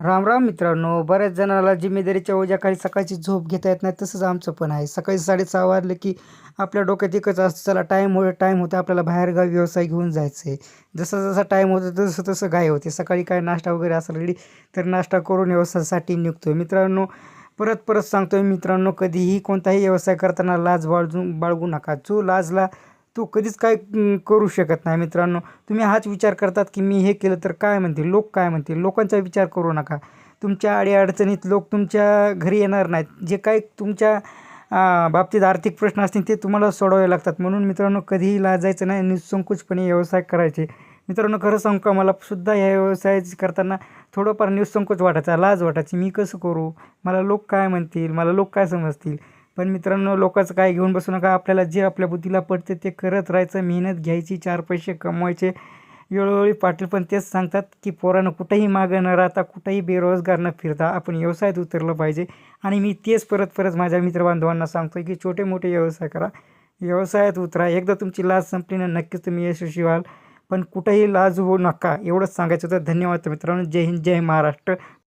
राम राम मित्रांनो, बऱ्याच जणाला जिम्मेदारीच्या ओझ्याखाली सकाळची झोप घेता येत नाही. तसंच आमचं पण आहे. सकाळी 6:30 वाजले की आपल्या डोक्यात एकच असतं, चला टाईम होतं आपल्याला बाहेरगावी व्यवसाय घेऊन जायचं आहे. जसा जसा टाईम होतो तसं तसं घाई होते. सकाळी काय नाश्ता वगैरे असेल रेडी तर नाश्ता करून व्यवसायासाठी निघतो मित्रांनो. परत परत सांगतोय मित्रांनो, कधीही कोणताही व्यवसाय करताना लाज बाळगू नका. जो लाजला तो कधीच काय करू शकत नाही मित्रांनो. तुम्ही हाच विचार करतात की मी हे केलं तर काय म्हणतील, लोक काय म्हणतील, लोकांचा विचार करू नका. तुमच्या अडीअडचणीत लोक तुमच्या घरी येणार नाहीत. जे काही तुमच्या बाबतीत आर्थिक प्रश्न असतील ते तुम्हाला सोडवावे लागतात. म्हणून मित्रांनो, कधीही लाजायचं नाही, निःसंकोचपणे व्यवसाय करायचे. मित्रांनो, खरं सांगू का, मला सुद्धा ह्या व्यवसाय करताना थोडंफार निःसंकोच वाटायचा, लाज वाटायची. मी कसं करू, मला लोक काय म्हणतील, मला लोक काय समजतील. पण मित्रांनो, लोकांचं काय घेऊन बसू नका. आपल्याला जे आपल्या बुद्धीला पडते ते करत राहायचं, मेहनत घ्यायची, 4 पैसे कमवायचे. वेळोवेळी पाटील पण तेच सांगतात की पोरानं कुठंही मागं न राहता, कुठंही बेरोजगार न फिरता आपण व्यवसायात उतरलं पाहिजे. आणि मी तेच परत परत माझ्या मित्रबांधवांना सांगतो की छोटे मोठे व्यवसाय करा, व्यवसायात उतरा. एकदा तुमची लाज संपली ना, नक्कीच तुम्ही यशस्वी व्हाल. पण कुठंही लाज होऊ नका, एवढंच सांगायचं होतं. धन्यवाद मित्रांनो. जय हिंद, जय महाराष्ट्र.